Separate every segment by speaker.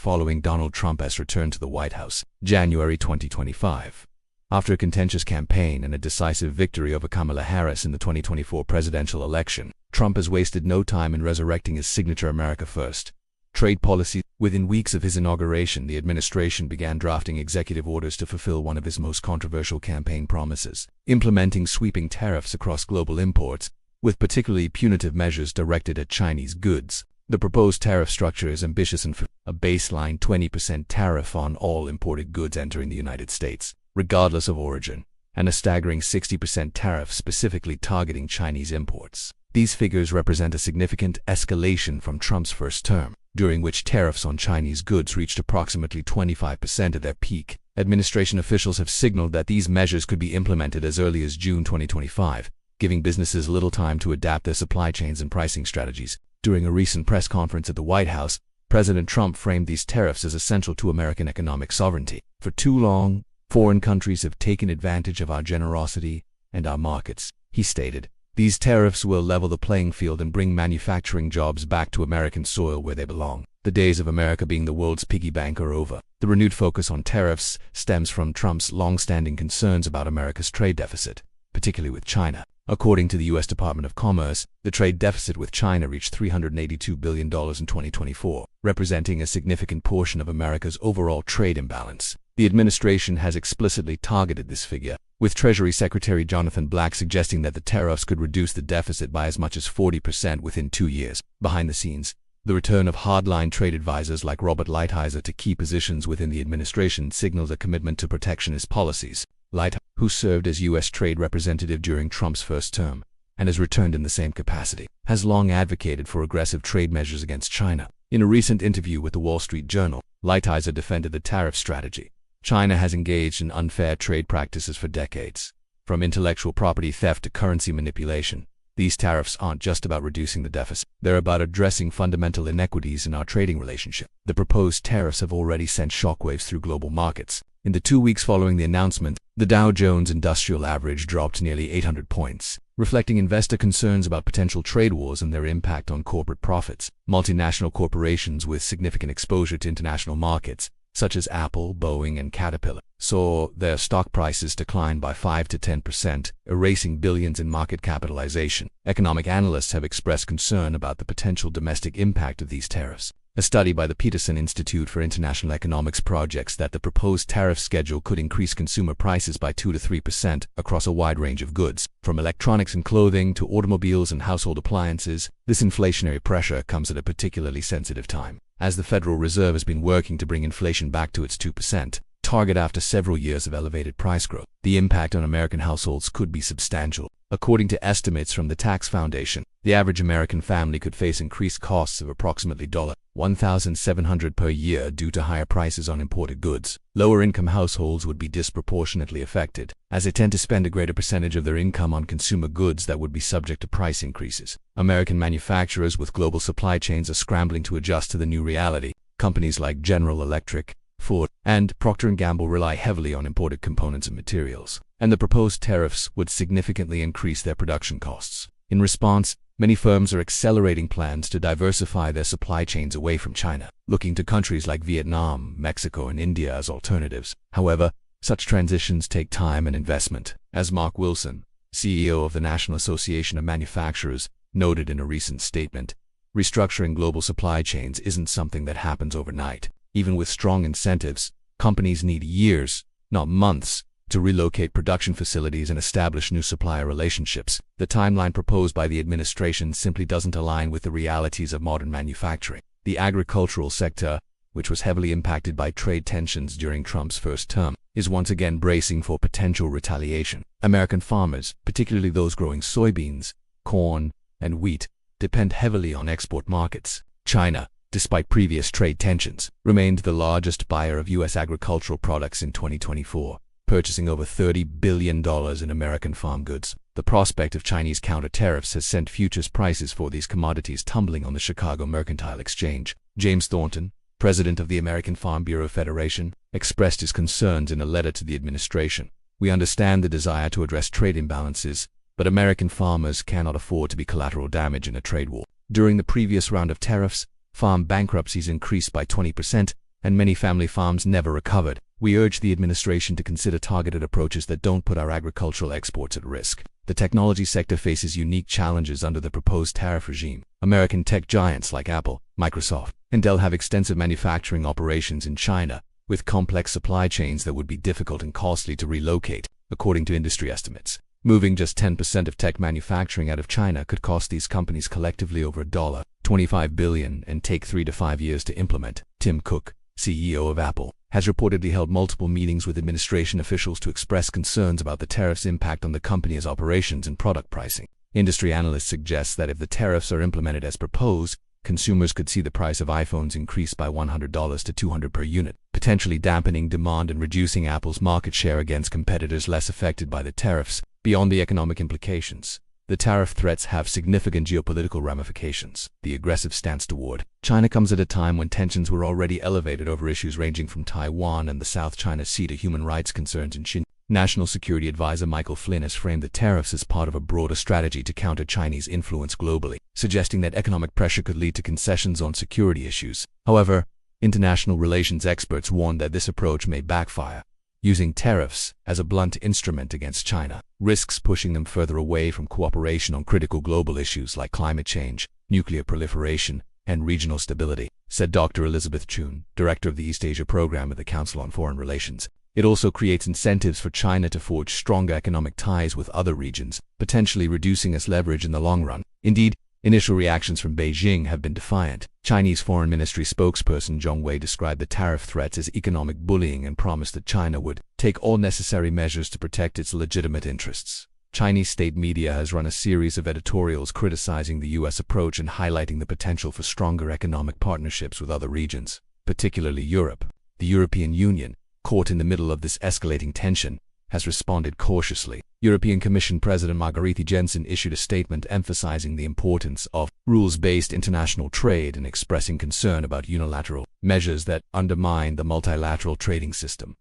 Speaker 1: following Donald Trump's return to the White House, January 2025. After a contentious campaign and a decisive victory over Kamala Harris in the 2024 presidential election, Trump has wasted no time in resurrecting his signature America First trade policy. Within weeks of his inauguration, the administration began drafting executive orders to fulfill one of his most controversial campaign promises, implementing sweeping tariffs across global imports, with particularly punitive measures directed at Chinese goods. The proposed tariff structure is ambitious and a baseline 20% tariff on all imported goods entering the United States, regardless of origin, and a staggering 60% tariff specifically targeting Chinese imports. These figures represent a significant escalation from Trump's first term, during which tariffs on Chinese goods reached approximately 25% at their peak. Administration officials have signaled that these measures could be implemented as early as June 2025, giving businesses little time to adapt their supply chains and pricing strategies. During a recent press conference at the White House, President Trump framed these tariffs as essential to American economic sovereignty. For too long, foreign countries have taken advantage of our generosity and our markets, he stated. These tariffs will level the playing field and bring manufacturing jobs back to American soil where they belong. The days of America being the world's piggy bank are over. The renewed focus on tariffs stems from Trump's long-standing concerns about America's trade deficit, particularly with China. According to the U.S. Department of Commerce, the trade deficit with China reached $382 billion in 2024, representing a significant portion of America's overall trade imbalance. The administration has explicitly targeted this figure, with Treasury Secretary Jonathan Black suggesting that the tariffs could reduce the deficit by as much as 40% within 2 years. Behind the scenes, the return of hardline trade advisors like Robert Lighthizer to key positions within the administration signals a commitment to protectionist policies. Lighthizer, who served as U.S. Trade Representative during Trump's first term and has returned in the same capacity, has long advocated for aggressive trade measures against China. In a recent interview with the Wall Street Journal, Lighthizer defended the tariff strategy. China has engaged in unfair trade practices for decades. From intellectual property theft to currency manipulation, these tariffs aren't just about reducing the deficit. They're about addressing fundamental inequities in our trading relationship. The proposed tariffs have already sent shockwaves through global markets. In the 2 weeks following the announcement, the Dow Jones Industrial Average dropped nearly 800 points, reflecting investor concerns about potential trade wars and their impact on corporate profits. Multinational corporations with significant exposure to international markets, such as Apple, Boeing, and Caterpillar, saw their stock prices decline by 5 to 10%, erasing billions in market capitalization. Economic analysts have expressed concern about the potential domestic impact of these tariffs. A study by the Peterson Institute for International Economics projects that the proposed tariff schedule could increase consumer prices by 2 to 3% across a wide range of goods, from electronics and clothing to automobiles and household appliances. This inflationary pressure comes at a particularly sensitive time, as the Federal Reserve has been working to bring inflation back to its 2% target after several years of elevated price growth. The impact on American households could be substantial. According to estimates from the Tax Foundation, the average American family could face increased costs of approximately $1,700 per year due to higher prices on imported goods. Lower-income households would be disproportionately affected, as they tend to spend a greater percentage of their income on consumer goods that would be subject to price increases. American manufacturers with global supply chains are scrambling to adjust to the new reality. Companies like General Electric, Ford, and Procter & Gamble rely heavily on imported components and materials, and the proposed tariffs would significantly increase their production costs. In response, many firms are accelerating plans to diversify their supply chains away from China, looking to countries like Vietnam, Mexico, and India as alternatives. However, such transitions take time and investment. As Mark Wilson, CEO of the National Association of Manufacturers, noted in a recent statement, restructuring global supply chains isn't something that happens overnight. Even with strong incentives, companies need years, not months, to relocate production facilities and establish new supplier relationships. The timeline proposed by the administration simply doesn't align with the realities of modern manufacturing. The agricultural sector, which was heavily impacted by trade tensions during Trump's first term, is once again bracing for potential retaliation. American farmers, particularly those growing soybeans, corn, and wheat, depend heavily on export markets. China, despite previous trade tensions, remained the largest buyer of U.S. agricultural products in 2024, purchasing over $30 billion in American farm goods. The prospect of Chinese counter-tariffs has sent futures prices for these commodities tumbling on the Chicago Mercantile Exchange. James Thornton, president of the American Farm Bureau Federation, expressed his concerns in a letter to the administration. "We understand the desire to address trade imbalances, but American farmers cannot afford to be collateral damage in a trade war." During the previous round of tariffs, farm bankruptcies increased by 20%, and many family farms never recovered. We urge the administration to consider targeted approaches that don't put our agricultural exports at risk. The technology sector faces unique challenges under the proposed tariff regime. American tech giants like Apple, Microsoft, and Dell have extensive manufacturing operations in China, with complex supply chains that would be difficult and costly to relocate, according to industry estimates. Moving just 10% of tech manufacturing out of China could cost these companies collectively over $25 billion and take 3 to 5 years to implement. Tim Cook, CEO of Apple, has reportedly held multiple meetings with administration officials to express concerns about the tariffs' impact on the company's operations and product pricing. Industry analysts suggest that if the tariffs are implemented as proposed, consumers could see the price of iPhones increase by $100 to $200 per unit, potentially dampening demand and reducing Apple's market share against competitors less affected by the tariffs. Beyond the economic implications, the tariff threats have significant geopolitical ramifications. The aggressive stance toward China comes at a time when tensions were already elevated over issues ranging from Taiwan and the South China Sea to human rights concerns in Xinjiang. National Security Advisor Michael Flynn has framed the tariffs as part of a broader strategy to counter Chinese influence globally, suggesting that economic pressure could lead to concessions on security issues. However, international relations experts warn that this approach may backfire, using tariffs as a blunt instrument against China, risks pushing them further away from cooperation on critical global issues like climate change, nuclear proliferation, and regional stability, said Dr. Elizabeth Chun, director of the East Asia program at the Council on Foreign Relations. It also creates incentives for China to forge stronger economic ties with other regions, potentially reducing its leverage in the long run. Indeed, initial reactions from Beijing have been defiant. Chinese Foreign Ministry spokesperson Zhong Wei described the tariff threats as economic bullying and promised that China would take all necessary measures to protect its legitimate interests. Chinese state media has run a series of editorials criticizing the U.S. approach and highlighting the potential for stronger economic partnerships with other regions, particularly Europe. The European Union, caught in the middle of this escalating tension, has responded cautiously. European Commission President Margrethe Jensen issued a statement emphasizing the importance of rules-based international trade and expressing concern about unilateral measures that undermine the multilateral trading system.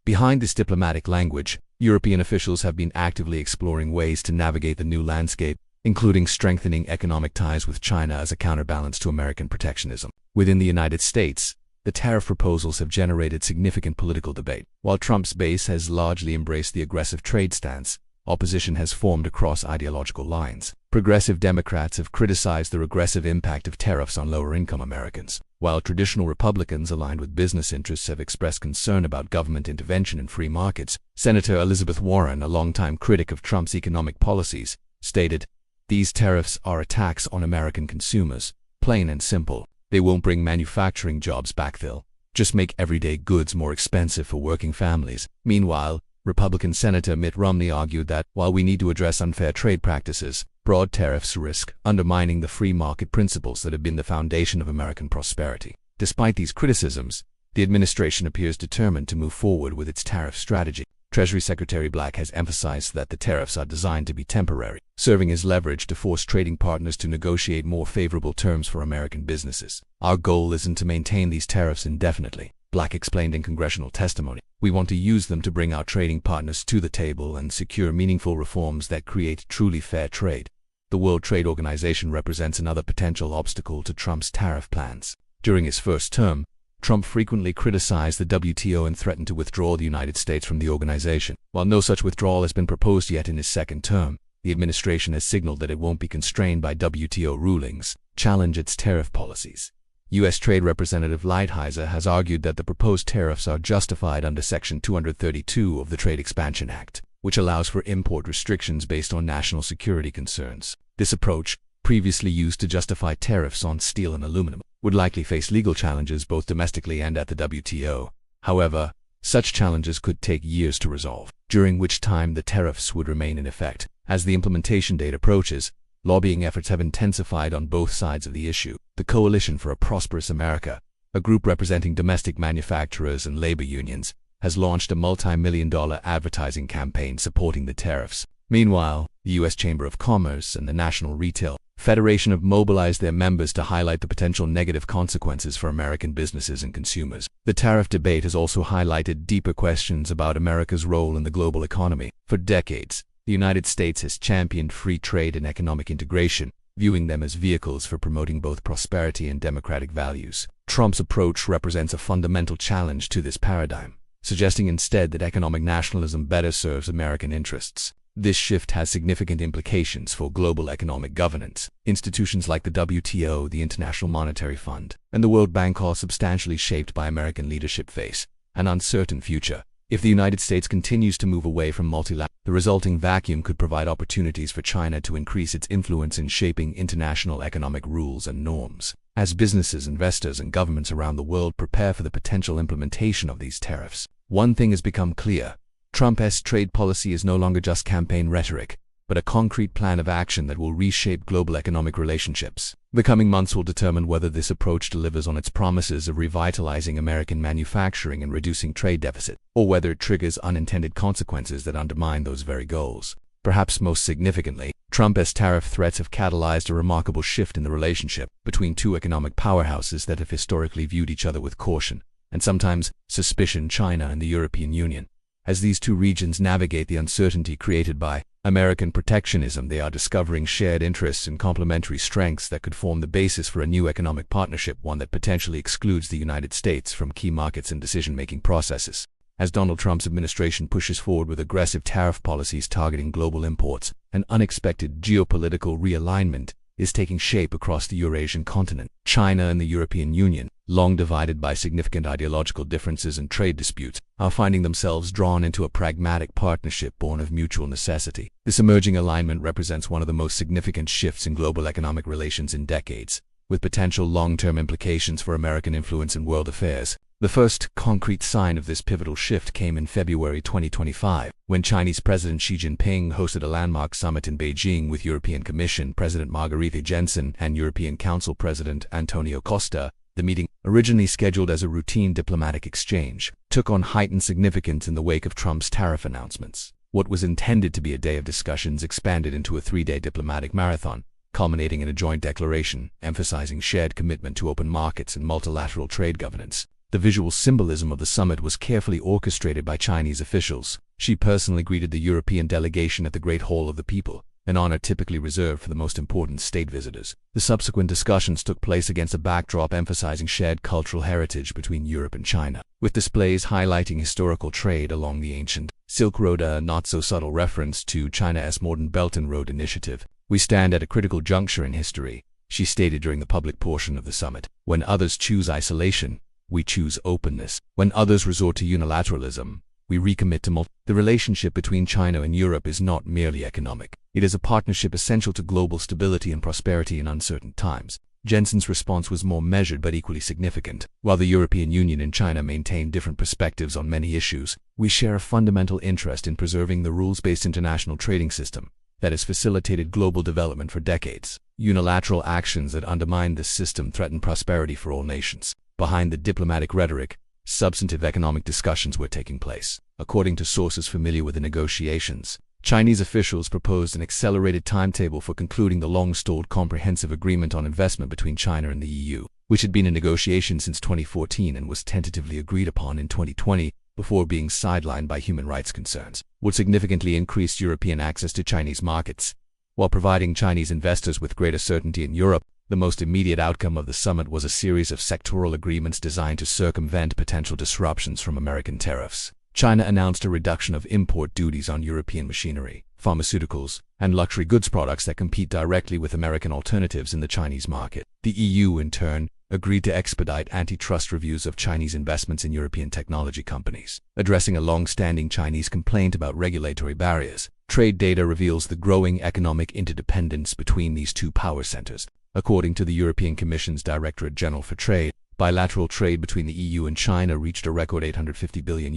Speaker 1: Behind this diplomatic language, European officials have been actively exploring ways to navigate the new landscape, including strengthening economic ties with China as a counterbalance to American protectionism. Within the United States, the tariff proposals have generated significant political debate. While Trump's base has largely embraced the aggressive trade stance, opposition has formed across ideological lines. Progressive Democrats have criticized the regressive impact of tariffs on lower-income Americans, while traditional Republicans aligned with business interests have expressed concern about government intervention in free markets. Senator Elizabeth Warren, a longtime critic of Trump's economic policies, stated, "These tariffs are attacks on American consumers, plain and simple. They won't bring manufacturing jobs back, they'll just make everyday goods more expensive for working families." Meanwhile, Republican Senator Mitt Romney argued that, while we need to address unfair trade practices, broad tariffs risk undermining the free market principles that have been the foundation of American prosperity. Despite these criticisms, the administration appears determined to move forward with its tariff strategy. Treasury Secretary Black has emphasized that the tariffs are designed to be temporary, serving as leverage to force trading partners to negotiate more favorable terms for American businesses. "Our goal isn't to maintain these tariffs indefinitely," Black explained in congressional testimony. "We want to use them to bring our trading partners to the table and secure meaningful reforms that create truly fair trade." The World Trade Organization represents another potential obstacle to Trump's tariff plans. During his first term, Trump frequently criticized the WTO and threatened to withdraw the United States from the organization. While no such withdrawal has been proposed yet in his second term, the administration has signaled that it won't be constrained by WTO rulings, challenge its tariff policies. U.S. Trade Representative Lighthizer has argued that the proposed tariffs are justified under Section 232 of the Trade Expansion Act, which allows for import restrictions based on national security concerns. This approach, previously used to justify tariffs on steel and aluminum, would likely face legal challenges both domestically and at the WTO. However, such challenges could take years to resolve, during which time the tariffs would remain in effect. As the implementation date approaches, lobbying efforts have intensified on both sides of the issue. The Coalition for a Prosperous America, a group representing domestic manufacturers and labor unions, has launched a multi-million-dollar advertising campaign supporting the tariffs. Meanwhile, the U.S. Chamber of Commerce and the National Retail Federation have mobilized their members to highlight the potential negative consequences for American businesses and consumers. The tariff debate has also highlighted deeper questions about America's role in the global economy. For decades, the United States has championed free trade and economic integration, viewing them as vehicles for promoting both prosperity and democratic values. Trump's approach represents a fundamental challenge to this paradigm, suggesting instead that economic nationalism better serves American interests. This shift has significant implications for global economic governance. Institutions like the WTO, the International Monetary Fund, and the World Bank are substantially shaped by American leadership face an uncertain future. If the United States continues to move away from multilateral, the resulting vacuum could provide opportunities for China to increase its influence in shaping international economic rules and norms. As businesses, investors, and governments around the world prepare for the potential implementation of these tariffs, one thing has become clear. Trump's trade policy is no longer just campaign rhetoric, but a concrete plan of action that will reshape global economic relationships. The coming months will determine whether this approach delivers on its promises of revitalizing American manufacturing and reducing trade deficit, or whether it triggers unintended consequences that undermine those very goals. Perhaps most significantly, Trump's tariff threats have catalyzed a remarkable shift in the relationship between two economic powerhouses that have historically viewed each other with caution, and sometimes suspicion: China and the European Union. As these two regions navigate the uncertainty created by American protectionism, they are discovering shared interests and complementary strengths that could form the basis for a new economic partnership, one that potentially excludes the United States from key markets and decision-making processes. As Donald Trump's administration pushes forward with aggressive tariff policies targeting global imports, an unexpected geopolitical realignment is taking shape across the Eurasian continent. China and the European Union, long divided by significant ideological differences and trade disputes, are finding themselves drawn into a pragmatic partnership born of mutual necessity. This emerging alignment represents one of the most significant shifts in global economic relations in decades, with potential long-term implications for American influence in world affairs. The first concrete sign of this pivotal shift came in February 2025, when Chinese President Xi Jinping hosted a landmark summit in Beijing with European Commission President Margrethe Jensen and European Council President Antonio Costa. The meeting, originally scheduled as a routine diplomatic exchange, took on heightened significance in the wake of Trump's tariff announcements. What was intended to be a day of discussions expanded into a three-day diplomatic marathon, culminating in a joint declaration emphasizing shared commitment to open markets and multilateral trade governance. The visual symbolism of the summit was carefully orchestrated by Chinese officials. Xi personally greeted the European delegation at the Great Hall of the People, an honor typically reserved for the most important state visitors. The subsequent discussions took place against a backdrop emphasizing shared cultural heritage between Europe and China, with displays highlighting historical trade along the ancient Silk Road, a not-so-subtle reference to China's modern Belt and Road Initiative. "We stand at a critical juncture in history," she stated during the public portion of the summit. "When others choose isolation, we choose openness. When others resort to unilateralism, we recommit to The relationship between China and Europe is not merely economic. It is a partnership essential to global stability and prosperity in uncertain times. Jensen's response was more measured but equally significant. "While the European Union and China maintain different perspectives on many issues, we share a fundamental interest in preserving the rules-based international trading system that has facilitated global development for decades. Unilateral actions that undermine this system threaten prosperity for all nations." Behind the diplomatic rhetoric, substantive economic discussions were taking place. According to sources familiar with the negotiations, Chinese officials proposed an accelerated timetable for concluding the long-stalled comprehensive agreement on investment between China and the EU, which had been in negotiation since 2014 and was tentatively agreed upon in 2020 before being sidelined by human rights concerns, would significantly increase European access to Chinese markets, while providing Chinese investors with greater certainty in Europe. The most immediate outcome of the summit was a series of sectoral agreements designed to circumvent potential disruptions from American tariffs. China announced a reduction of import duties on European machinery, pharmaceuticals, and luxury goods products that compete directly with American alternatives in the Chinese market. The EU, in turn, agreed to expedite antitrust reviews of Chinese investments in European technology companies, addressing a long-standing Chinese complaint about regulatory barriers. Trade data reveals the growing economic interdependence between these two power centers. According to the European Commission's Directorate General for Trade, bilateral trade between the EU and China reached a record €850 billion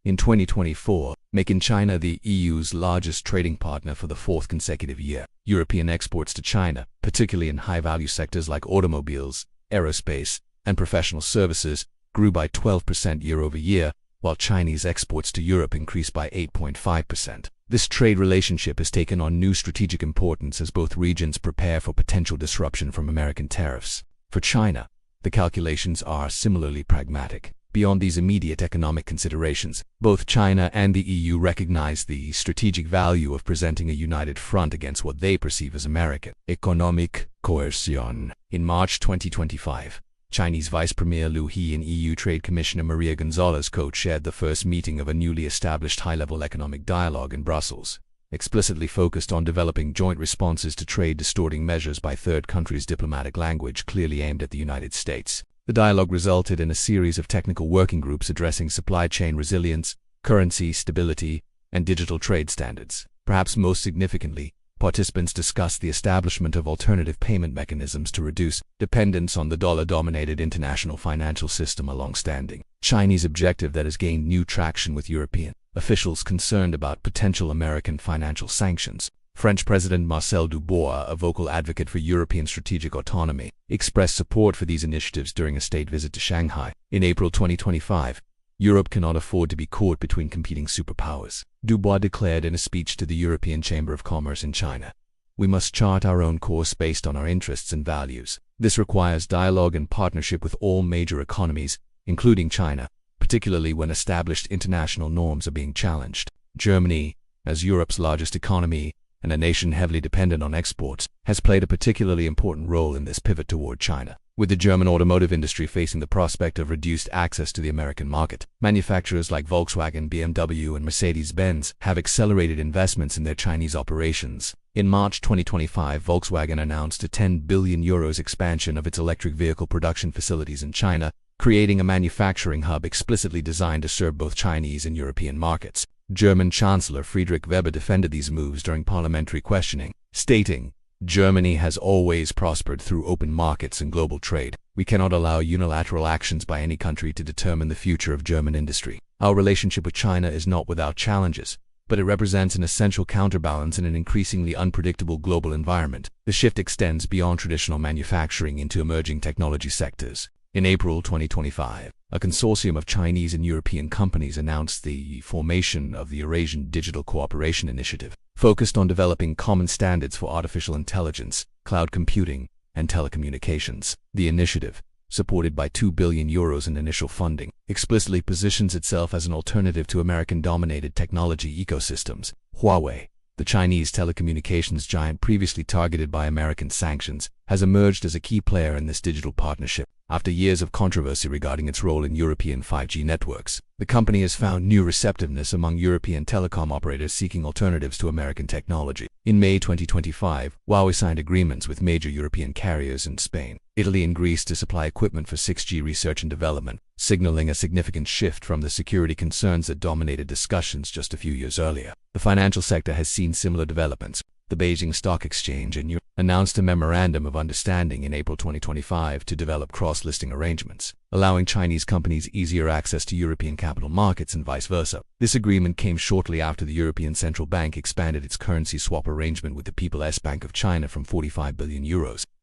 Speaker 1: in 2024, making China the EU's largest trading partner for the fourth consecutive year. European exports to China, particularly in high-value sectors like automobiles, aerospace, and professional services, grew by 12% year-over-year, while Chinese exports to Europe increased by 8.5%. This trade relationship has taken on new strategic importance as both regions prepare for potential disruption from American tariffs. For China, the calculations are similarly pragmatic. Beyond these immediate economic considerations, both China and the EU recognize the strategic value of presenting a united front against what they perceive as American economic coercion. In March 2025, Chinese Vice Premier Liu He and EU Trade Commissioner Maria Gonzalez co-chaired the first meeting of a newly established high-level economic dialogue in Brussels, explicitly focused on developing joint responses to trade-distorting measures by third countries' diplomatic language clearly aimed at the United States. The dialogue resulted in a series of technical working groups addressing supply chain resilience, currency stability, and digital trade standards. Perhaps most significantly, participants discussed the establishment of alternative payment mechanisms to reduce dependence on the dollar-dominated international financial system, a long-standing Chinese objective that has gained new traction with European officials concerned about potential American financial sanctions. French President Marcel Dubois, a vocal advocate for European strategic autonomy, expressed support for these initiatives during a state visit to Shanghai. In April 2025, Europe cannot afford to be caught between competing superpowers, Dubois declared in a speech to the European Chamber of Commerce in China. We must chart our own course based on our interests and values. This requires dialogue and partnership with all major economies, including China, particularly when established international norms are being challenged. Germany, as Europe's largest economy, and a nation heavily dependent on exports, has played a particularly important role in this pivot toward China. With the German automotive industry facing the prospect of reduced access to the American market, manufacturers like Volkswagen, BMW, and Mercedes-Benz have accelerated investments in their Chinese operations. In March 2025, Volkswagen announced a €10 billion expansion of its electric vehicle production facilities in China, creating a manufacturing hub explicitly designed to serve both Chinese and European markets. German Chancellor Friedrich Weber defended these moves during parliamentary questioning, stating, "Germany has always prospered through open markets and global trade. We cannot allow unilateral actions by any country to determine the future of German industry. Our relationship with China is not without challenges, but it represents an essential counterbalance in an increasingly unpredictable global environment. The shift extends beyond traditional manufacturing into emerging technology sectors." In April 2025, a consortium of Chinese and European companies announced the formation of the Eurasian Digital Cooperation Initiative, focused on developing common standards for artificial intelligence, cloud computing, and telecommunications. The initiative, supported by €2 billion in initial funding, explicitly positions itself as an alternative to American-dominated technology ecosystems. Huawei, the Chinese telecommunications giant previously targeted by American sanctions, has emerged as a key player in this digital partnership. After years of controversy regarding its role in European 5G networks, the company has found new receptiveness among European telecom operators seeking alternatives to American technology. In May 2025, Huawei signed agreements with major European carriers in Spain, Italy, and Greece to supply equipment for 6G research and development, signaling a significant shift from the security concerns that dominated discussions just a few years earlier. The financial sector has seen similar developments. The Beijing Stock Exchange and Europe announced a memorandum of understanding in April 2025 to develop cross-listing arrangements, allowing Chinese companies easier access to European capital markets and vice versa. This agreement came shortly after the European Central Bank expanded its currency swap arrangement with the People's Bank of China from €45 billion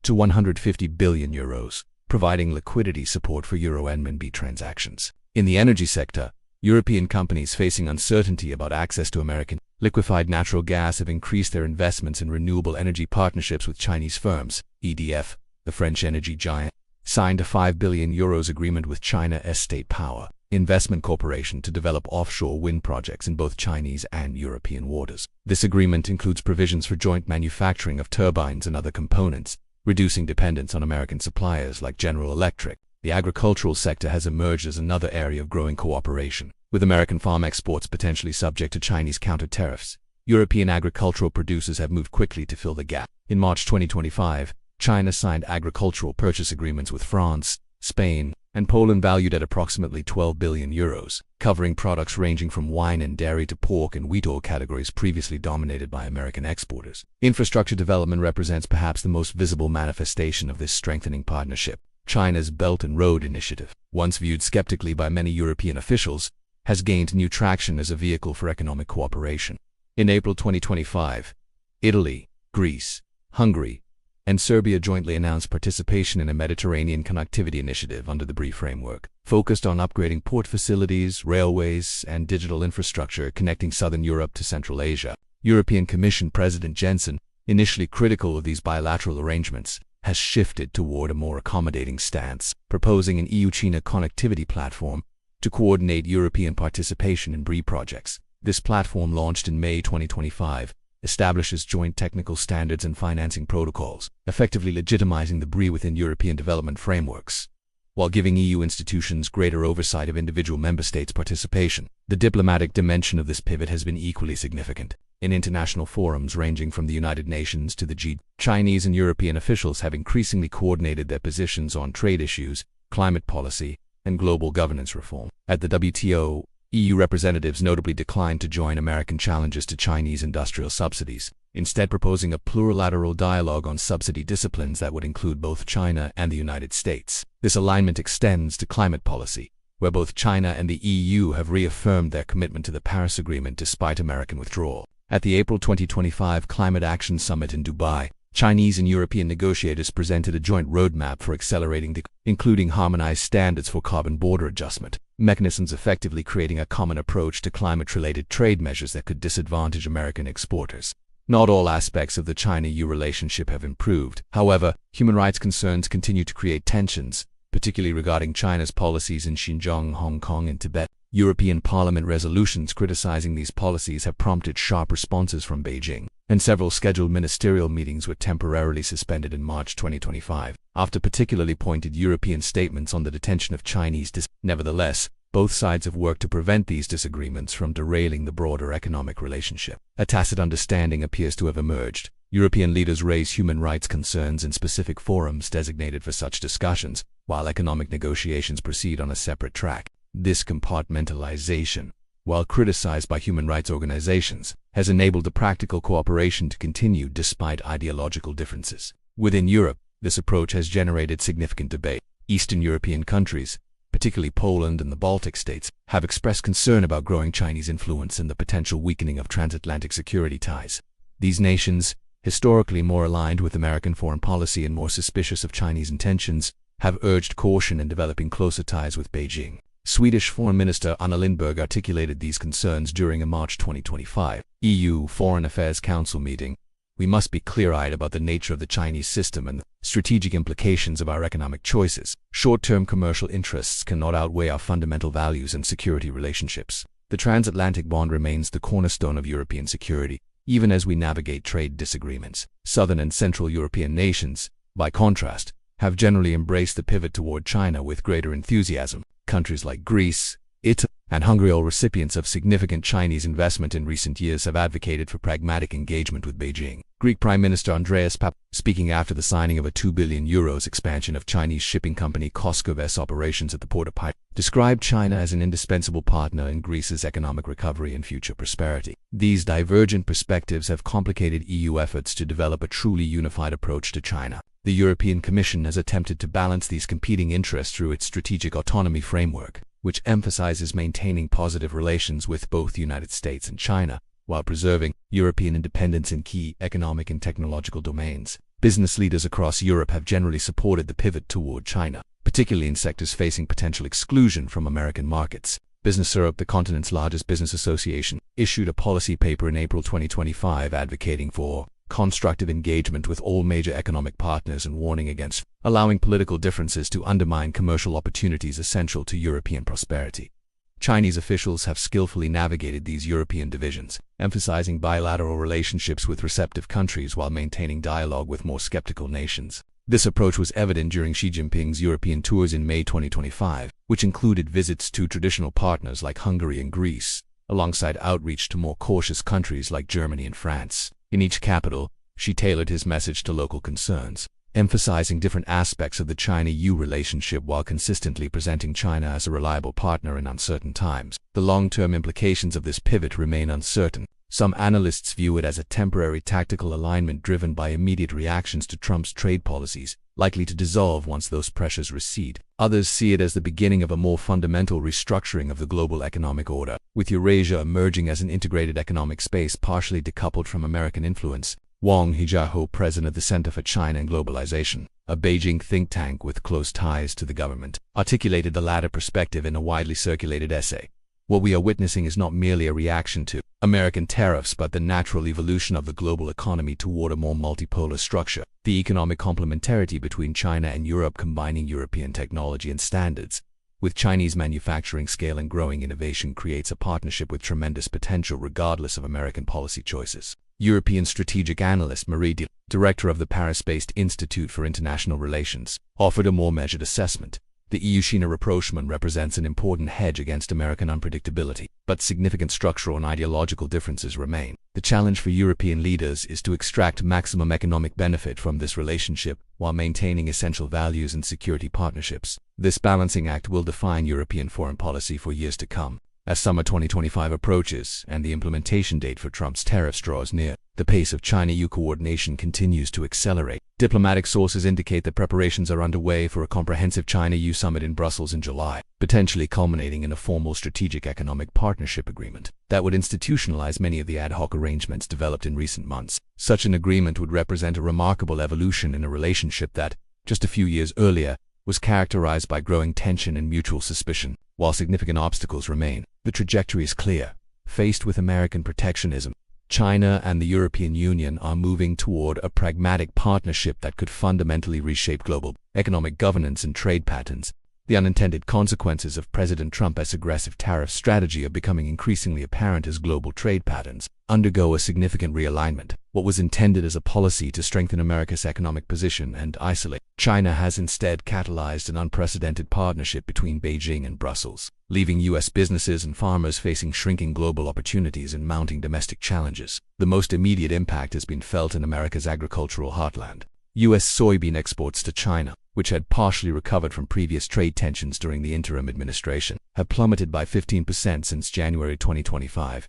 Speaker 1: to €150 billion, providing liquidity support for Euro renminbi transactions. In the energy sector, European companies facing uncertainty about access to American liquefied natural gas have increased their investments in renewable energy partnerships with Chinese firms. EDF, the French energy giant, signed a €5 billion agreement with China State Power Investment Corporation to develop offshore wind projects in both Chinese and European waters. This agreement includes provisions for joint manufacturing of turbines and other components, reducing dependence on American suppliers like General Electric. The agricultural sector has emerged as another area of growing cooperation. With American farm exports potentially subject to Chinese counter-tariffs, European agricultural producers have moved quickly to fill the gap. In March 2025, China signed agricultural purchase agreements with France, Spain, and Poland valued at approximately €12 billion, covering products ranging from wine and dairy to pork and wheat oil categories previously dominated by American exporters. Infrastructure development represents perhaps the most visible manifestation of this strengthening partnership. China's Belt and Road Initiative, once viewed skeptically by many European officials, has gained new traction as a vehicle for economic cooperation. In April 2025, Italy, Greece, Hungary, and Serbia jointly announced participation in a Mediterranean connectivity initiative under the BRI framework, focused on upgrading port facilities, railways, and digital infrastructure connecting southern Europe to Central Asia. European Commission President Jensen, initially critical of these bilateral arrangements, has shifted toward a more accommodating stance, proposing an EU-China connectivity platform to coordinate European participation in BRI projects. This platform, launched in May 2025, establishes joint technical standards and financing protocols, effectively legitimizing the BRI within European development frameworks. while giving EU institutions greater oversight of individual member states' participation. The diplomatic dimension of this pivot has been equally significant. In international forums ranging from the United Nations to the G20, Chinese and European officials have increasingly coordinated their positions on trade issues, climate policy, and global governance reform. At the WTO, EU representatives notably declined to join American challenges to Chinese industrial subsidies, instead proposing a plurilateral dialogue on subsidy disciplines that would include both China and the United States. This alignment extends to climate policy, where both China and the EU have reaffirmed their commitment to the Paris Agreement despite American withdrawal. At the April 2025 Climate Action Summit in Dubai, Chinese and European negotiators presented a joint roadmap for accelerating including harmonized standards for carbon border adjustment mechanisms, effectively creating a common approach to climate-related trade measures that could disadvantage American exporters. Not all aspects of the China-EU relationship have improved. However, human rights concerns continue to create tensions, particularly regarding China's policies in Xinjiang, Hong Kong, and Tibet. European Parliament resolutions criticizing these policies have prompted sharp responses from Beijing, and several scheduled ministerial meetings were temporarily suspended in March 2025, after particularly pointed European statements on the detention of Chinese dissidents. Nevertheless, both sides have worked to prevent these disagreements from derailing the broader economic relationship. A tacit understanding appears to have emerged. European leaders raise human rights concerns in specific forums designated for such discussions, while economic negotiations proceed on a separate track. This compartmentalization, while criticized by human rights organizations, has enabled the practical cooperation to continue despite ideological differences. Within Europe, this approach has generated significant debate. Eastern European countries, particularly Poland and the Baltic states, have expressed concern about growing Chinese influence and the potential weakening of transatlantic security ties. These nations, historically more aligned with American foreign policy and more suspicious of Chinese intentions, have urged caution in developing closer ties with Beijing. Swedish Foreign Minister Anna Lindberg articulated these concerns during a March 2025 EU Foreign Affairs Council meeting. We must be clear-eyed about the nature of the Chinese system and the strategic implications of our economic choices. Short-term commercial interests cannot outweigh our fundamental values and security relationships. The transatlantic bond remains the cornerstone of European security, even as we navigate trade disagreements. Southern and Central European nations, by contrast, have generally embraced the pivot toward China with greater enthusiasm. Countries like Greece, Italy, and Hungary, all recipients of significant Chinese investment in recent years, have advocated for pragmatic engagement with Beijing. Greek Prime Minister Andreas Papandreou, speaking after the signing of a €2 billion expansion of Chinese shipping company COSCOVES operations at the port of Pai, described China as an indispensable partner in Greece's economic recovery and future prosperity. These divergent perspectives have complicated EU efforts to develop a truly unified approach to China. The European Commission has attempted to balance these competing interests through its strategic autonomy framework, which emphasizes maintaining positive relations with both the United States and China, while preserving European independence in key economic and technological domains. Business leaders across Europe have generally supported the pivot toward China, particularly in sectors facing potential exclusion from American markets. Business Europe, the continent's largest business association, issued a policy paper in April 2025 advocating for constructive engagement with all major economic partners and warning against allowing political differences to undermine commercial opportunities essential to European prosperity. Chinese officials have skillfully navigated these European divisions, emphasizing bilateral relationships with receptive countries while maintaining dialogue with more skeptical nations. This approach was evident during Xi Jinping's European tours in May 2025, which included visits to traditional partners like Hungary and Greece, alongside outreach to more cautious countries like Germany and France. In each capital, Xi tailored his message to local concerns, emphasizing different aspects of the China-EU relationship while consistently presenting China as a reliable partner in uncertain times. The long-term implications of this pivot remain uncertain. Some analysts view it as a temporary tactical alignment driven by immediate reactions to Trump's trade policies, likely to dissolve once those pressures recede. Others see it as the beginning of a more fundamental restructuring of the global economic order, with Eurasia emerging as an integrated economic space partially decoupled from American influence. Wang Hejiao, president of the Center for China and Globalization, a Beijing think tank with close ties to the government, articulated the latter perspective in a widely circulated essay. What we are witnessing is not merely a reaction to American tariffs but the natural evolution of the global economy toward a more multipolar structure. The economic complementarity between China and Europe, combining European technology and standards with Chinese manufacturing scale and growing innovation, creates a partnership with tremendous potential regardless of American policy choices. European strategic analyst Marie de, director of the Paris-based Institute for International Relations, offered a more measured assessment. The EU-China rapprochement represents an important hedge against American unpredictability, but significant structural and ideological differences remain. The challenge for European leaders is to extract maximum economic benefit from this relationship while maintaining essential values and security partnerships. This balancing act will define European foreign policy for years to come. As summer 2025 approaches and the implementation date for Trump's tariffs draws near, the pace of China-EU coordination continues to accelerate. Diplomatic sources indicate that preparations are underway for a comprehensive China-EU summit in Brussels in July, potentially culminating in a formal strategic economic partnership agreement that would institutionalize many of the ad hoc arrangements developed in recent months. Such an agreement would represent a remarkable evolution in a relationship that, just a few years earlier, was characterized by growing tension and mutual suspicion. While significant obstacles remain, the trajectory is clear. Faced with American protectionism, China and the European Union are moving toward a pragmatic partnership that could fundamentally reshape global economic governance and trade patterns. The unintended consequences of President Trump's aggressive tariff strategy are becoming increasingly apparent as global trade patterns undergo a significant realignment. What was intended as a policy to strengthen America's economic position and isolate China has instead catalyzed an unprecedented partnership between Beijing and Brussels, leaving U.S. businesses and farmers facing shrinking global opportunities and mounting domestic challenges. The most immediate impact has been felt in America's agricultural heartland. U.S. soybean exports to China, which had partially recovered from previous trade tensions during the interim administration, have plummeted by 15% since January 2025.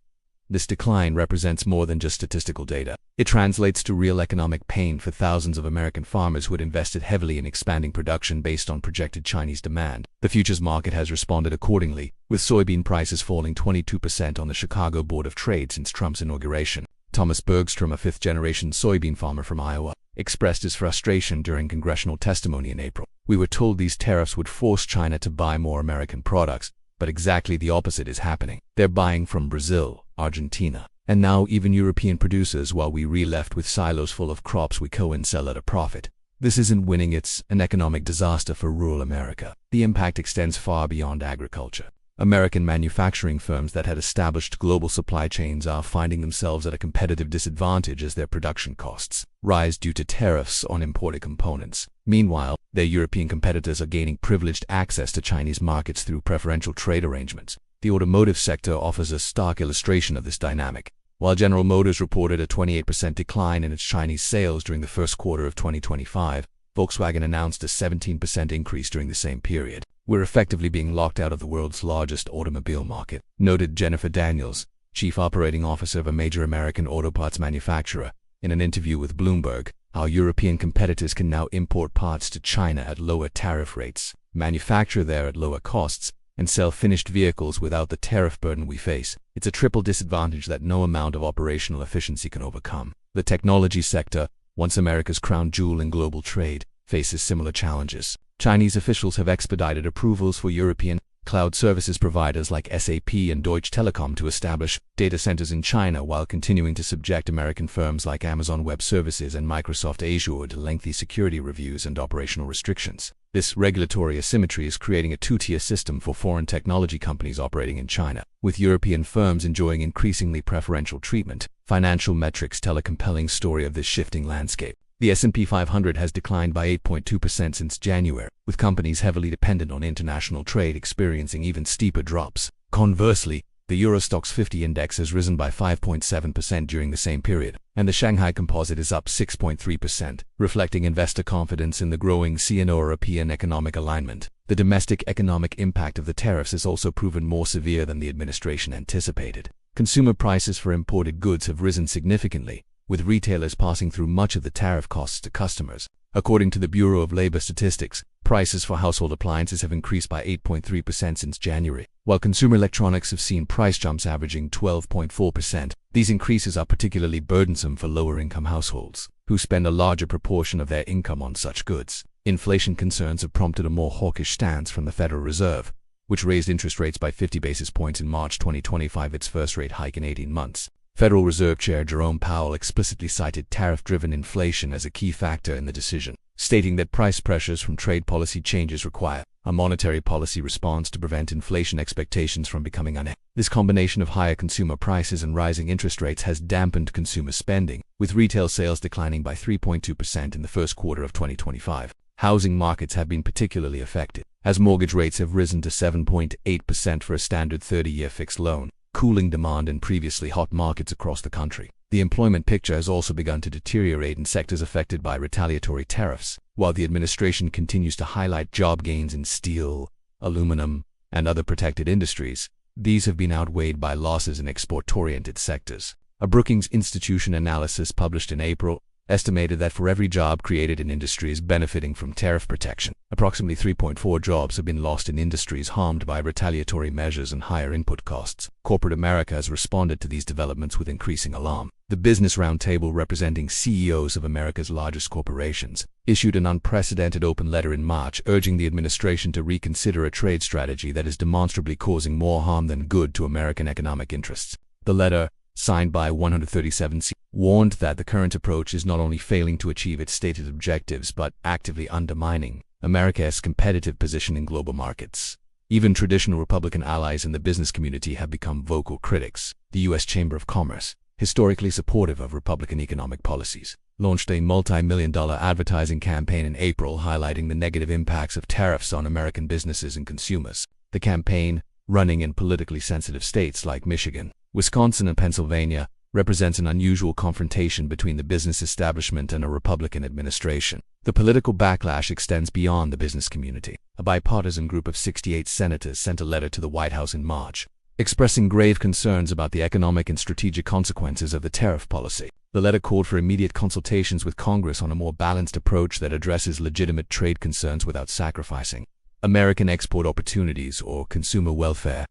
Speaker 1: This decline represents more than just statistical data. It translates to real economic pain for thousands of American farmers who had invested heavily in expanding production based on projected Chinese demand. The futures market has responded accordingly, with soybean prices falling 22% on the Chicago Board of Trade since Trump's inauguration. Thomas Bergstrom, a fifth-generation soybean farmer from Iowa, expressed his frustration during congressional testimony in April. "We were told these tariffs would force China to buy more American products, but exactly the opposite is happening. They're buying from Brazil, Argentina, and now even European producers, while we're left with silos full of crops we co-sell at a profit. This isn't winning, it's an economic disaster for rural America." The impact extends far beyond agriculture. American manufacturing firms that had established global supply chains are finding themselves at a competitive disadvantage as their production costs rise due to tariffs on imported components. Meanwhile, their European competitors are gaining privileged access to Chinese markets through preferential trade arrangements. The automotive sector offers a stark illustration of this dynamic. While General Motors reported a 28% decline in its Chinese sales during the first quarter of 2025, Volkswagen announced a 17% increase during the same period. "We're effectively being locked out of the world's largest automobile market," noted Jennifer Daniels, chief operating officer of a major American auto parts manufacturer, in an interview with Bloomberg. "Our European competitors can now import parts to China at lower tariff rates, manufacture there at lower costs, and sell finished vehicles without the tariff burden we face. It's a triple disadvantage that no amount of operational efficiency can overcome." The technology sector, once America's crown jewel in global trade, faces similar challenges. Chinese officials have expedited approvals for European cloud services providers like SAP and Deutsche Telekom to establish data centers in China, while continuing to subject American firms like Amazon Web Services and Microsoft Azure to lengthy security reviews and operational restrictions. This regulatory asymmetry is creating a two-tier system for foreign technology companies operating in China, with European firms enjoying increasingly preferential treatment. Financial metrics tell a compelling story of this shifting landscape. The S&P 500 has declined by 8.2% since January, with companies heavily dependent on international trade experiencing even steeper drops. Conversely, the Eurostat 50 index has risen by 5.7% during the same period, and the Shanghai Composite is up 6.3%, reflecting investor confidence in the growing Sino-European economic alignment. The domestic economic impact of the tariffs has also proven more severe than the administration anticipated. Consumer prices for imported goods have risen significantly, with retailers passing through much of the tariff costs to customers. According to the Bureau of Labor Statistics, prices for household appliances have increased by 8.3% since January, while consumer electronics have seen price jumps averaging 12.4%. These increases are particularly burdensome for lower-income households, who spend a larger proportion of their income on such goods. Inflation concerns have prompted a more hawkish stance from the Federal Reserve, which raised interest rates by 50 basis points in March 2025, its first rate hike in 18 months. Federal Reserve Chair Jerome Powell explicitly cited tariff-driven inflation as a key factor in the decision, stating that price pressures from trade policy changes require a monetary policy response to prevent inflation expectations from becoming unhinged. This combination of higher consumer prices and rising interest rates has dampened consumer spending, with retail sales declining by 3.2% in the first quarter of 2025. Housing markets have been particularly affected, as mortgage rates have risen to 7.8% for a standard 30-year fixed loan, cooling demand in previously hot markets across the country. The employment picture has also begun to deteriorate in sectors affected by retaliatory tariffs, while the administration continues to highlight job gains in steel, aluminum, and other protected industries. These have been outweighed by losses in export-oriented sectors. A Brookings Institution analysis published in April estimated that for every job created in industries benefiting from tariff protection, approximately 3.4 jobs have been lost in industries harmed by retaliatory measures and higher input costs. Corporate America has responded to these developments with increasing alarm. The Business Roundtable, representing CEOs of America's largest corporations, issued an unprecedented open letter in March urging the administration to reconsider a trade strategy that is demonstrably causing more harm than good to American economic interests. The letter, signed by 137 CEOs, warned that the current approach is not only failing to achieve its stated objectives but actively undermining America's competitive position in global markets. Even traditional Republican allies in the business community have become vocal critics. The U.S. Chamber of Commerce, historically supportive of Republican economic policies, launched a multi-million-dollar advertising campaign in April highlighting the negative impacts of tariffs on American businesses and consumers. The campaign, running in politically sensitive states like Michigan, Wisconsin, and Pennsylvania, represents an unusual confrontation between the business establishment and a Republican administration. The political backlash extends beyond the business community. A bipartisan group of 68 senators sent a letter to the White House in March, expressing grave concerns about the economic and strategic consequences of the tariff policy. The letter called for immediate consultations with Congress on a more balanced approach that addresses legitimate trade concerns without sacrificing American export opportunities or consumer welfare.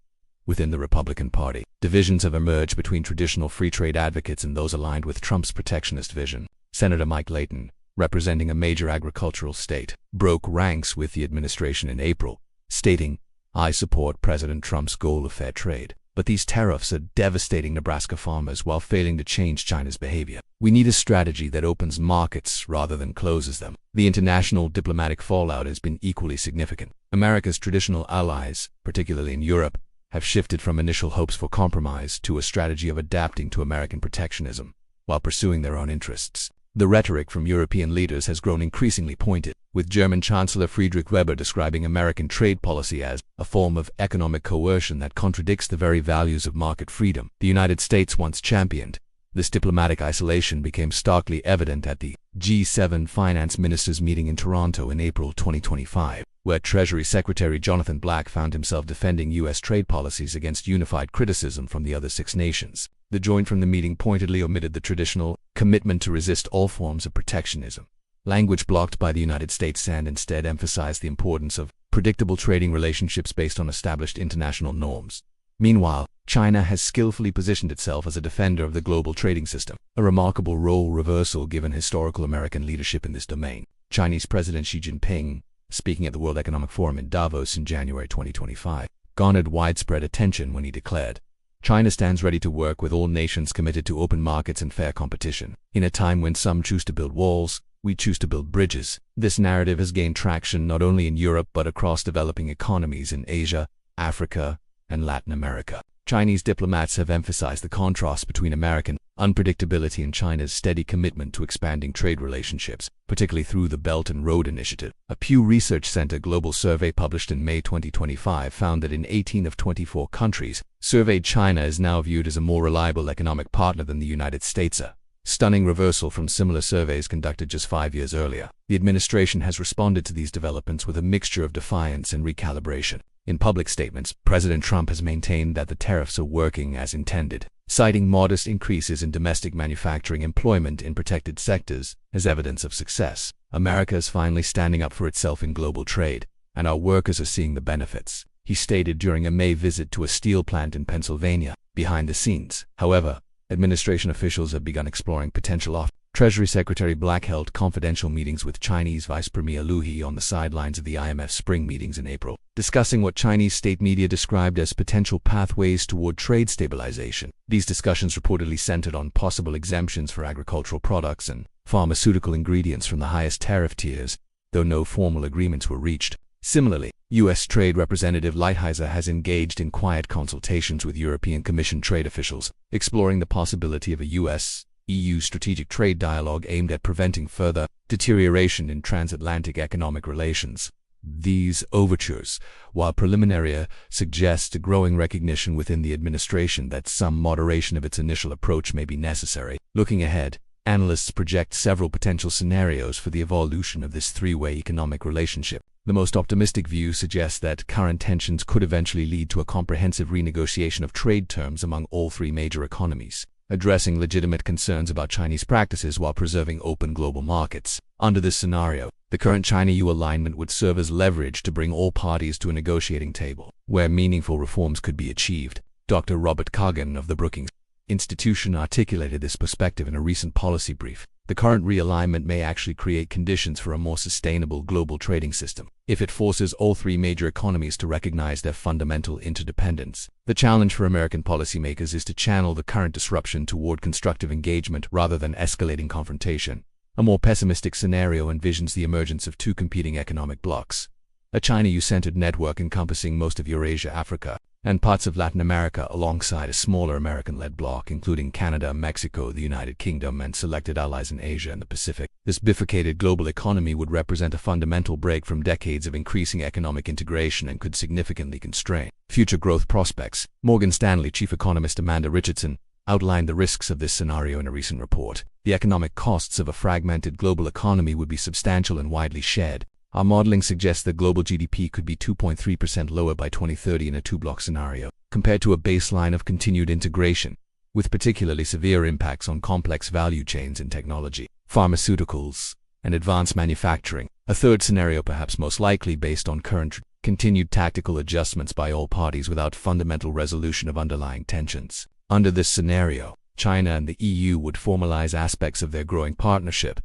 Speaker 1: Within the Republican Party, divisions have emerged between traditional free trade advocates and those aligned with Trump's protectionist vision. Senator Mike Layton, representing a major agricultural state, broke ranks with the administration in April, stating, "I support President Trump's goal of fair trade, but these tariffs are devastating Nebraska farmers while failing to change China's behavior. We need a strategy that opens markets rather than closes them." The international diplomatic fallout has been equally significant. America's traditional allies, particularly in Europe, have shifted from initial hopes for compromise to a strategy of adapting to American protectionism while pursuing their own interests. The rhetoric from European leaders has grown increasingly pointed, with German Chancellor Friedrich Weber describing American trade policy as a form of economic coercion that contradicts the very values of market freedom the United States once championed. This diplomatic isolation became starkly evident at the G7 finance ministers meeting in Toronto in April 2025, where Treasury Secretary Jonathan Black found himself defending U.S. trade policies against unified criticism from the other 6 nations. The joint from the meeting pointedly omitted the traditional commitment to resist all forms of protectionism, language blocked by the United States, and instead emphasized the importance of predictable trading relationships based on established international norms. Meanwhile, China has skillfully positioned itself as a defender of the global trading system, a remarkable role reversal given historical American leadership in this domain. Chinese President Xi Jinping, speaking at the World Economic Forum in Davos in January 2025, garnered widespread attention when he declared, "China stands ready to work with all nations committed to open markets and fair competition. In a time when some choose to build walls, we choose to build bridges." This narrative has gained traction not only in Europe but across developing economies in Asia, Africa, and Latin America. Chinese diplomats have emphasized the contrast between American unpredictability and China's steady commitment to expanding trade relationships, particularly through the Belt and Road Initiative. A Pew Research Center global survey published in May 2025 found that in 18 of 24 countries surveyed, China is now viewed as a more reliable economic partner than the United States. A stunning reversal from similar surveys conducted just 5 years earlier. The administration has responded to these developments with a mixture of defiance and recalibration. In public statements, President Trump has maintained that the tariffs are working as intended, citing modest increases in domestic manufacturing employment in protected sectors as evidence of success. America is finally standing up for itself in global trade, and our workers are seeing the benefits, he stated during a May visit to a steel plant in Pennsylvania. Behind the scenes, however, administration officials have begun exploring potential offers. Treasury Secretary Black held confidential meetings with Chinese Vice Premier Liu He on the sidelines of the IMF spring meetings in April, discussing what Chinese state media described as potential pathways toward trade stabilization. These discussions reportedly centered on possible exemptions for agricultural products and pharmaceutical ingredients from the highest tariff tiers, though no formal agreements were reached. Similarly, U.S. Trade Representative Lighthizer has engaged in quiet consultations with European Commission trade officials, exploring the possibility of a U.S.-EU strategic trade dialogue aimed at preventing further deterioration in transatlantic economic relations. These overtures, while preliminary, suggest a growing recognition within the administration that some moderation of its initial approach may be necessary. Looking ahead, analysts project several potential scenarios for the evolution of this three-way economic relationship. The most optimistic view suggests that current tensions could eventually lead to a comprehensive renegotiation of trade terms among all three major economies, addressing legitimate concerns about Chinese practices while preserving open global markets. Under this scenario, the current China-EU alignment would serve as leverage to bring all parties to a negotiating table, where meaningful reforms could be achieved. Dr. Robert Kagan of the Brookings Institution articulated this perspective in a recent policy brief. The current realignment may actually create conditions for a more sustainable global trading system, if it forces all three major economies to recognize their fundamental interdependence. The challenge for American policymakers is to channel the current disruption toward constructive engagement rather than escalating confrontation. A more pessimistic scenario envisions the emergence of two competing economic blocs: a China-EU-centered network encompassing most of Eurasia, Africa, and parts of Latin America, alongside a smaller American-led bloc including Canada, Mexico, the United Kingdom, and selected allies in Asia and the Pacific. This bifurcated global economy would represent a fundamental break from decades of increasing economic integration and could significantly constrain future growth prospects. Morgan Stanley chief economist Amanda Richardson outlined the risks of this scenario in a recent report. The economic costs of a fragmented global economy would be substantial and widely shared. Our modeling suggests that global GDP could be 2.3% lower by 2030 in a two-block scenario, compared to a baseline of continued integration, with particularly severe impacts on complex value chains in technology, pharmaceuticals, and advanced manufacturing. A third scenario, perhaps most likely based on current continued tactical adjustments by all parties without fundamental resolution of underlying tensions. Under this scenario, China and the EU would formalize aspects of their growing partnership,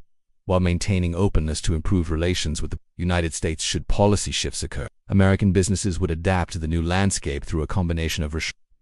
Speaker 1: while maintaining openness to improved relations with the United States should policy shifts occur. American businesses would adapt to the new landscape through a combination of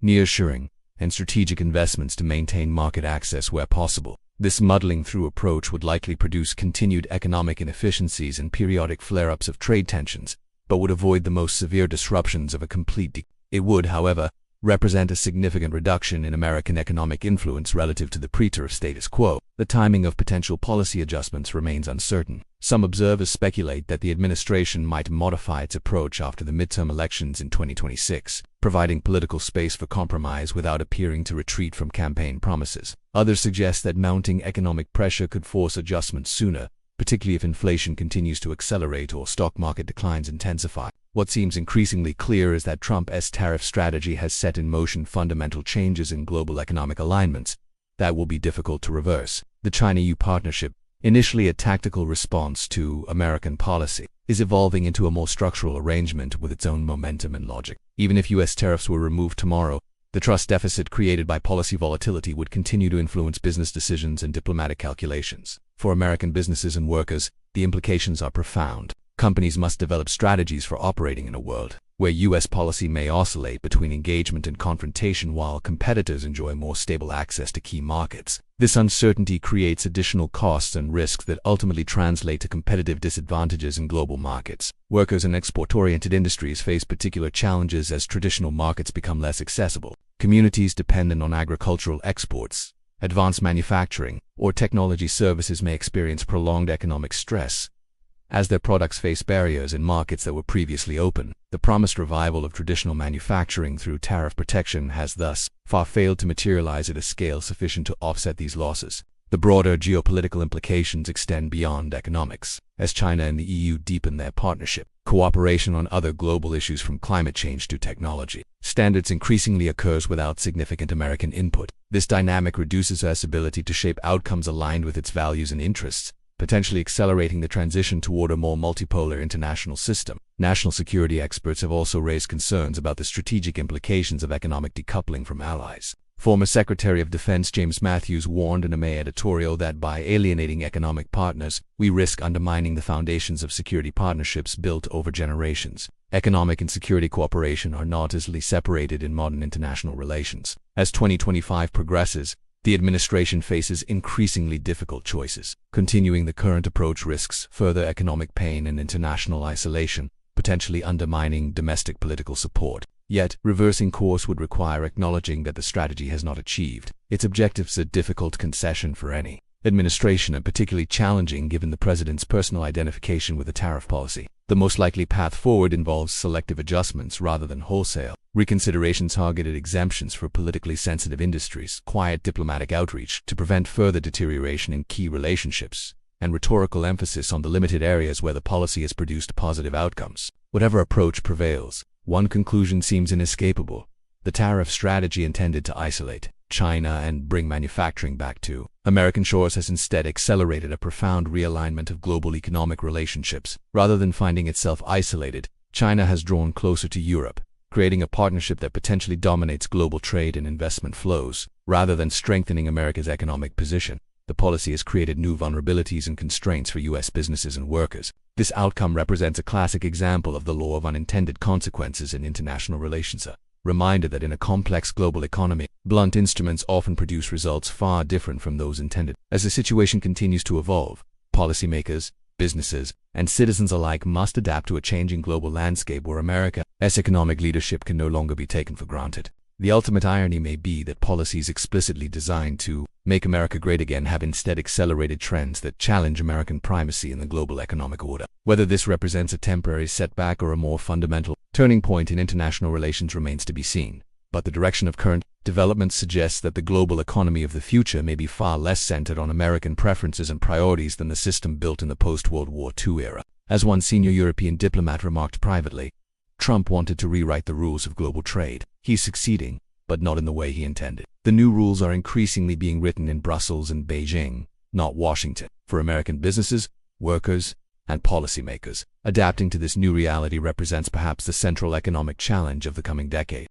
Speaker 1: nearshoring and strategic investments to maintain market access where possible. This muddling-through approach would likely produce continued economic inefficiencies and periodic flare-ups of trade tensions, but would avoid the most severe disruptions of a complete It would, however, represent a significant reduction in American economic influence relative to the pre-tariff status quo. The timing of potential policy adjustments remains uncertain. Some observers speculate that the administration might modify its approach after the midterm elections in 2026, providing political space for compromise without appearing to retreat from campaign promises. Others suggest that mounting economic pressure could force adjustments sooner, particularly if inflation continues to accelerate or stock market declines intensify. What seems increasingly clear is that Trump's tariff strategy has set in motion fundamental changes in global economic alignments that will be difficult to reverse. The China-EU partnership, initially a tactical response to American policy, is evolving into a more structural arrangement with its own momentum and logic. Even if U.S. tariffs were removed tomorrow, the trust deficit created by policy volatility would continue to influence business decisions and diplomatic calculations. For American businesses and workers, the implications are profound. Companies must develop strategies for operating in a world where U.S. policy may oscillate between engagement and confrontation while competitors enjoy more stable access to key markets. This uncertainty creates additional costs and risks that ultimately translate to competitive disadvantages in global markets. Workers in export-oriented industries face particular challenges as traditional markets become less accessible. Communities dependent on agricultural exports, advanced manufacturing, or technology services may experience prolonged economic stress as their products face barriers in markets that were previously open. The promised revival of traditional manufacturing through tariff protection has thus far failed to materialize at a scale sufficient to offset these losses. The broader geopolitical implications extend beyond economics. As China and the EU deepen their partnership, cooperation on other global issues from climate change to technology standards increasingly occurs without significant American input. This dynamic reduces US ability to shape outcomes aligned with its values and interests, potentially accelerating the transition toward a more multipolar international system. National security experts have also raised concerns about the strategic implications of economic decoupling from allies. Former Secretary of Defense James Matthews warned in a May editorial that by alienating economic partners, we risk undermining the foundations of security partnerships built over generations. Economic and security cooperation are not easily separated in modern international relations. As 2025 progresses, the administration faces increasingly difficult choices. Continuing the current approach risks further economic pain and international isolation, potentially undermining domestic political support. Yet, reversing course would require acknowledging that the strategy has not achieved its objectives, a difficult concession for any administration and particularly challenging given the president's personal identification with the tariff policy. The most likely path forward involves selective adjustments rather than wholesale reconsideration, targeted exemptions for politically sensitive industries, quiet diplomatic outreach to prevent further deterioration in key relationships, and rhetorical emphasis on the limited areas where the policy has produced positive outcomes. Whatever approach prevails, one conclusion seems inescapable. The tariff strategy intended to isolate China and bring manufacturing back to American shores has instead accelerated a profound realignment of global economic relationships. Rather than finding itself isolated, China has drawn closer to Europe, creating a partnership that potentially dominates global trade and investment flows. Rather than strengthening America's economic position, the policy has created new vulnerabilities and constraints for U.S. businesses and workers. This outcome represents a classic example of the law of unintended consequences in international relations. A reminder that in a complex global economy, blunt instruments often produce results far different from those intended. As the situation continues to evolve, policymakers, businesses, and citizens alike must adapt to a changing global landscape where America's economic leadership can no longer be taken for granted. The ultimate irony may be that policies explicitly designed to make America great again have instead accelerated trends that challenge American primacy in the global economic order. Whether this represents a temporary setback or a more fundamental turning point in international relations remains to be seen, but the direction of current developments suggests that the global economy of the future may be far less centered on American preferences and priorities than the system built in the post-World War II era. As one senior European diplomat remarked privately, Trump wanted to rewrite the rules of global trade. He's succeeding, but not in the way he intended. The new rules are increasingly being written in Brussels and Beijing, not Washington. For American businesses, workers, and policymakers, adapting to this new reality represents perhaps the central economic challenge of the coming decade.